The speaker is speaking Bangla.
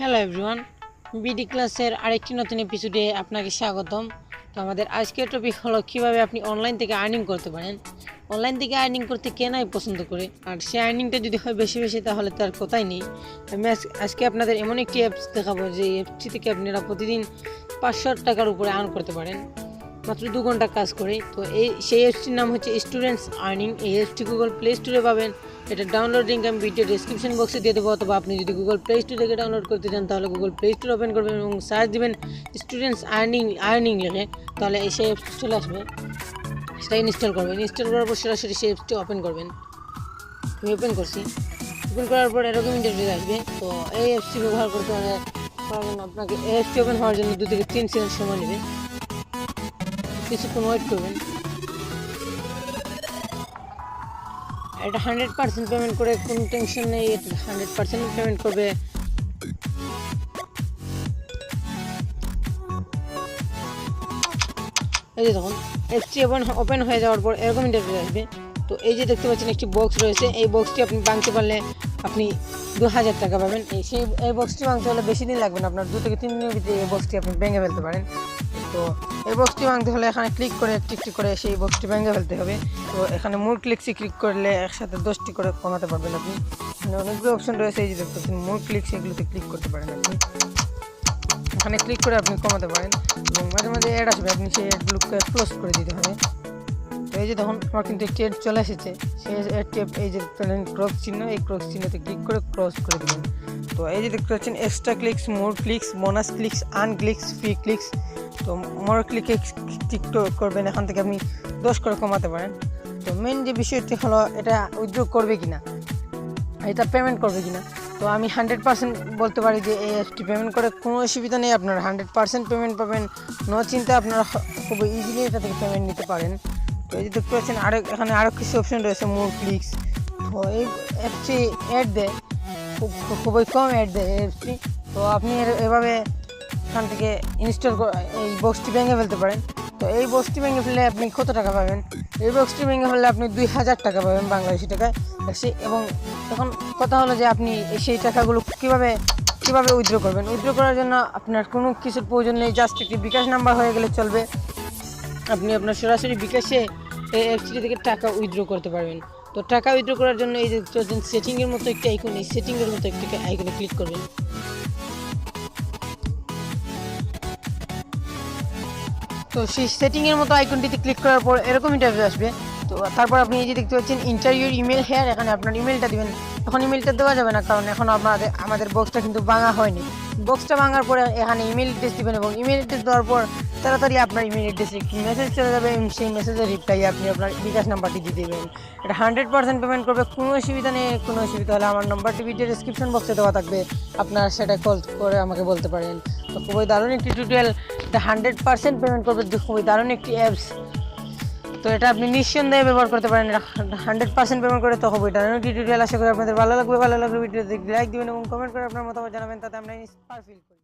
হ্যালো এভরিওয়ান, বিডি ক্লাসের আরেকটি নতুন এপিসোডে আপনাকে স্বাগতম। তো আমাদের আজকের টপিক হলো কীভাবে আপনি অনলাইন থেকে আর্নিং করতে পারেন। অনলাইন থেকে আর্নিং করতে কে নাই পছন্দ করে, আর সে আর্নিংটা যদি হয় বেশি বেশি তাহলে তার কথাই নেই। আমি আজকে আপনাদের এমন একটি অ্যাপস দেখাবো যে অ্যাপসটি থেকে আপনারা প্রতিদিন 500 টাকার উপরে আর্ন করতে পারেন মাত্র 2 ঘন্টা কাজ করে। তো সেই অ্যাপসটির নাম হচ্ছে স্টুডেন্টস আর্নিং। এই অ্যাপসটি গুগল প্লে স্টোরে পাবেন। এটা ডাউনলোড লিঙ্ক আমি ভিডিও ডেসক্রিপশন বক্সে দিয়ে দেবো, অথবা আপনি যদি গুগল প্লে স্টোর থেকে ডাউনলোড করতে চান তাহলে গুগল প্লে স্টোর ওপেন করবেন এবং সার্চ দেবেন স্টুডেন্টস আর্নিং লিখে, তাহলে সেই অ্যাপসটি চলে আসবে। সেটা ইনস্টল করবেন। ইনস্টল করার পর সরাসরি সেই অ্যাপসটি ওপেন করবেন। আমি ওপেন করছি। ওপেন করার পর এরকম ইন্টারফেস আসবে। তো এই অ্যাপসটি ব্যবহার করতে আপনাকে এই অ্যাপসটি ওপেন হওয়ার জন্য 2 থেকে 3 সেকেন্ড সময় নেবে। কিছুক্ষণ ওয়েট করবেন। এটা 100% পেমেন্ট করে, কোনো টেনশন নেই, এটা 100% পেমেন্ট করবে। এই যে দেখুন অ্যাপসটি ওপেন হয়ে যাওয়ার পর এরকম ইন্টারফেস আসবে। তো এই যে দেখতে পাচ্ছেন একটি বক্স রয়েছে, এই বক্সটি আপনি ভাঙতে পারলে আপনি 2000 টাকা পাবেন। এই বক্সটি ভাঙতে হলে বেশি দিন লাগবে না, আপনার 2 থেকে 3 দিনের ভিতরে এই বক্সটি আপনি ভেঙে ফেলতে পারেন। তো এই বক্সটি ভাঙতে হলে এখানে ক্লিক করে একটি করে সেই বক্সটি ভেঙে ফেলতে হবে। তো এখানে মোর ক্লিকসে ক্লিক করলে একসাথে 10টি করে কমাতে পারবেন আপনি। এখানে অনেকগুলো অপশন রয়েছে, এই যে দেখতে পাচ্ছেন মোর ক্লিকস, এগুলোতে ক্লিক করতে পারেন আপনি। এখানে ক্লিক করে আপনি কমাতে পারেন এবং মাঝে মাঝে অ্যাড আসবে, আপনি সেই অ্যাডগুলোকে ক্লোজ করে দিতে হবে। তো এই যে দেখুন আমার কিন্তু একটি অ্যাড চলে এসেছে। সেই অ্যাডটি এই যে ক্রস চিহ্ন, এই ক্রস চিহ্নতে ক্লিক করে ক্রস করে দেবেন। তো এই যে দেখতে পাচ্ছেন এক্সট্রা ক্লিকস, মোর ক্লিকস, বোনাস ক্লিকস, আন ক্লিকস, ফ্রি ক্লিকস। তো মোর ক্লিকে ক্লিক করবেন, এখান থেকে আপনি 10 করে কমাতে পারেন। তো মেন যে বিষয়টি হলো এটা উইথড্র করবে কিনা, এটা পেমেন্ট করবে কিনা। তো আমি 100% বলতে পারি যে এই অ্যাপটি পেমেন্ট করে কোনো অসুবিধা নেই, আপনারা 100% পেমেন্ট পাবেন। নো চিন্তা, আপনারা খুব ইজিলি এটা থেকে পেমেন্ট নিতে পারেন। তো এই যে দেখতে পাচ্ছেন এখানে আরও কিছু অপশন রয়েছে, মোর ক্লিকস। তো এই অ্যাপটি অ্যাড দেয়, খুবই কম অ্যাড দেয় এই অ্যাপটি। তো আপনি এভাবে এখান থেকে এই বক্সটি ভেঙে ফেলতে পারেন। তো এই বক্সটি ভেঙে ফেললে আপনি কত টাকা পাবেন? এই বক্সটি ভেঙে ফেললে আপনি 2000 টাকা পাবেন বাংলাদেশি টাকায়। এবং এখন কথা হলো যে আপনি সেই টাকাগুলো কীভাবে উইথড্র করবেন। উইথড্র করার জন্য আপনার কোনো কিছুর প্রয়োজন নেই, জাস্ট একটি বিকাশ নাম্বার হয়ে গেলে চলবে। আপনি আপনার সরাসরি বিকাশে এই অ্যাপসটি থেকে টাকা উইথড্র করতে পারবেন। তো টাকা উইথড্র করার জন্য এই যে সেটিংয়ের মতো একটি আইকন, এই সেটিংয়ের মতো একটি আইকনে ক্লিক করবেন। তো সেই সেটিংয়ের মতো আইকনটিতে ক্লিক করার পর এরকম ইন্টারফেস আসবে। তো তারপর আপনি এই যে দেখতে পাচ্ছেন এন্টার ইউর ইমেল হেয়ার, এখানে আপনার ইমেলটা দিবেন। এখন ইমেলটা দেওয়া যাবে না, কারণ এখন আমাদের বক্সটা কিন্তু ভাঙা হয়নি। বক্সটা ভাঙার পরে এখানে ইমেল অ্যাড্রেস দিবেন এবং ইমেল অ্যাড্রেস দেওয়ার পর তাড়াতাড়ি আপনার ইমেল অ্যাড্রেসে একটি মেসেজ চলে যাবে এবং সেই মেসেজের রিপ্লাই আপনি আপনার বিকাশ নাম্বারটি দিয়ে দেবেন। এটা 100% পেমেন্ট করবে, কোনো অসুবিধা নেই। কোনো অসুবিধা হলে আমার নাম্বারটি ভিডিও ডেসক্রিপশন বক্সে দেওয়া থাকবে, আপনারা সেটা কল করে আমাকে বলতে পারেন। তো খুবই দারুণ একটি টিউটোরিয়াল, এটা 100% পেমেন্ট করবে, খুবই দারুণ একটি অ্যাপস। তো এটা আপনি নিঃসন্দেহে ব্যবহার করতে পারেন, এটা 100% পেমেন্ট করে। তো খুবই দারুণ একটি টিউটোরিয়াল, আশা করি আপনাদের ভালো লাগবে। ভালো লাগলে ভিডিওতে লাইক দিবেন এবং কমেন্ট করে আপনার মতামত জানাবেন, তাতে আমরা ইন্সপায়ার ফিল করি।